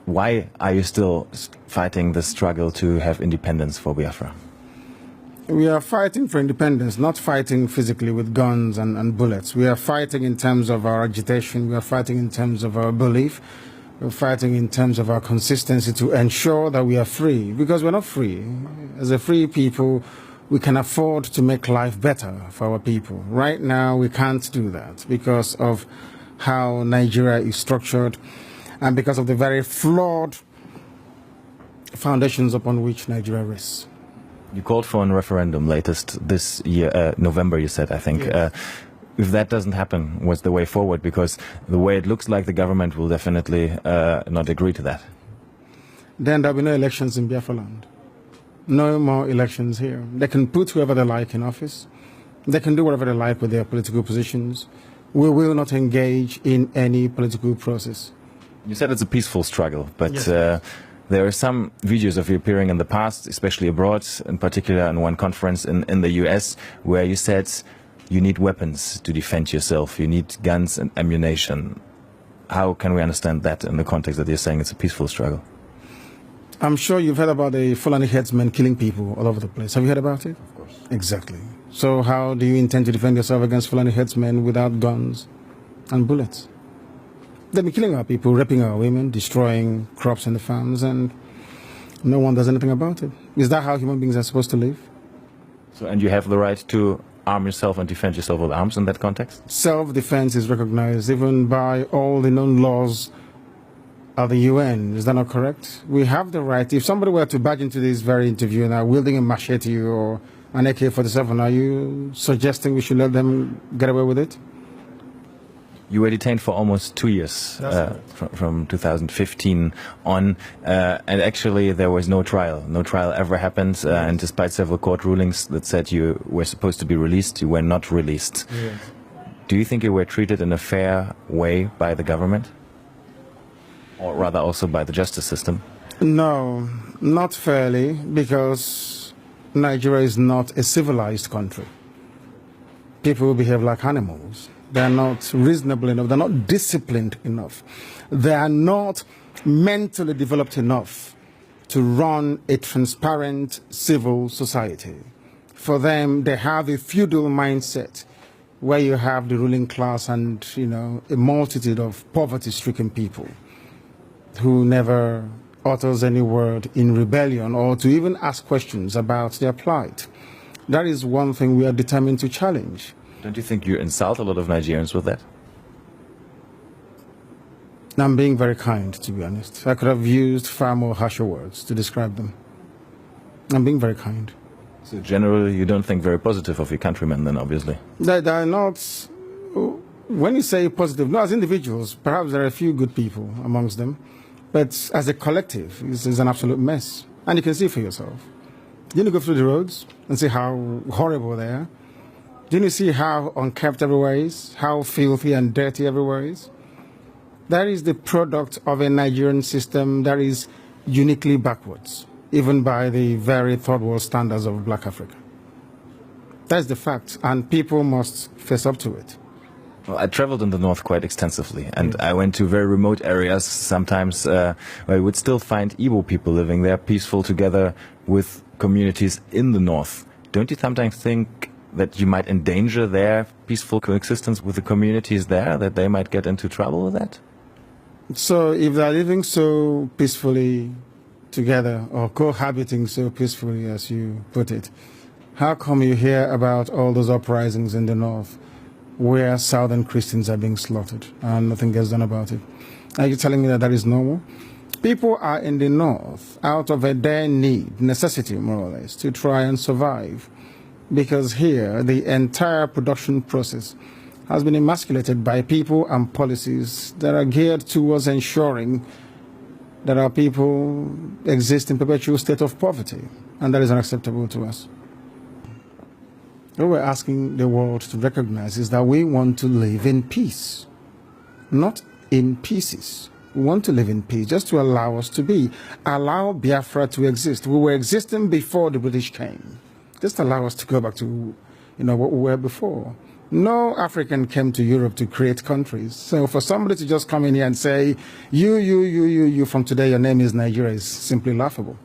Why are you still fighting the struggle to have independence for Biafra? We are fighting for independence, not fighting physically with guns and bullets. We are fighting in terms of our agitation. We are fighting in terms of our belief. We're fighting in terms of our consistency to ensure that we are free, because we're not free. As a free people, we can afford to make life better for our people. Right now, we can't do that because of how Nigeria is structured and because of the very flawed foundations upon which Nigeria rests. You called for a referendum latest this year, November, you said, I think. Yes. If that doesn't happen, what's the way forward? Because the way it looks like the government will definitely not agree to that. Then there'll be no elections in Biafra land. No more elections here. They can put whoever they like in office. They can do whatever they like with their political positions. We will not engage in any political process. You said it's a peaceful struggle, but Yes. there are some videos of you appearing in the past, especially abroad, in particular in one conference in the US, where you said you need weapons to defend yourself. You need guns and ammunition. How can we understand that in the context that you're saying it's a peaceful struggle? I'm sure you've heard about the Fulani headsmen killing people all over the place. Have you heard about it? Of course. Exactly. So how do you intend to defend yourself against Fulani headsmen without guns and bullets? They've been killing our people, raping our women, destroying crops in the farms, and no one does anything about it. Is that how human beings are supposed to live? So, and you have the right to arm yourself and defend yourself with arms in that context? Self-defense is recognized even by all the known laws of the UN. Is that not correct? We have the right. If somebody were to barge into this very interview and are wielding a machete or an AK-47, are you suggesting we should let them get away with it? You were detained for almost 2 years, from 2015 on, and actually there was no trial. No trial ever happened, and despite several court rulings that said you were supposed to be released, you were not released. Yes. Do you think you were treated in a fair way by the government? Or rather also by the justice system? No, not fairly, because Nigeria is not a civilized country. People behave like animals. They're not reasonable enough. They're not disciplined enough. They are not mentally developed enough to run a transparent civil society. For them, they have a feudal mindset where you have the ruling class and, a multitude of poverty-stricken people who never utters any word in rebellion or to even ask questions about their plight. That is one thing we are determined to challenge. Don't you think you insult a lot of Nigerians with that? I'm being very kind, to be honest. I could have used far more harsher words to describe them. I'm being very kind. So generally you don't think very positive of your countrymen then, obviously? They are not... When you say positive, no, as individuals, perhaps there are a few good people amongst them, but as a collective, it's an absolute mess. And you can see for yourself. Didn't you go through the roads and see how horrible they are? Didn't you see how unkempt everywhere is? How filthy and dirty everywhere is? That is the product of a Nigerian system that is uniquely backwards, even by the very third world standards of Black Africa. That's the fact, and people must face up to it. Well, I traveled in the north quite extensively, and I went to very remote areas sometimes where you would still find Igbo people living there, peaceful together with communities in the north. Don't you sometimes think that you might endanger their peaceful coexistence with the communities there, that they might get into trouble with that? So if they're living so peacefully together, or cohabiting so peacefully as you put it, how come you hear about all those uprisings in the north where southern Christians are being slaughtered and nothing gets done about it? Are you telling me that that is normal? People are in the north out of a dire need, necessity more or less, to try and survive. Because here, the entire production process has been emasculated by people and policies that are geared towards ensuring that our people exist in perpetual state of poverty, and that is unacceptable to us. What we're asking the world to recognize is that we want to live in peace, not in pieces. We want to live in peace, just to allow us to be, allow Biafra to exist. We were existing before the British came. Just allow us to go back to, what we were before. No African came to Europe to create countries. So for somebody to just come in here and say, you, from today, your name is Nigeria is simply laughable.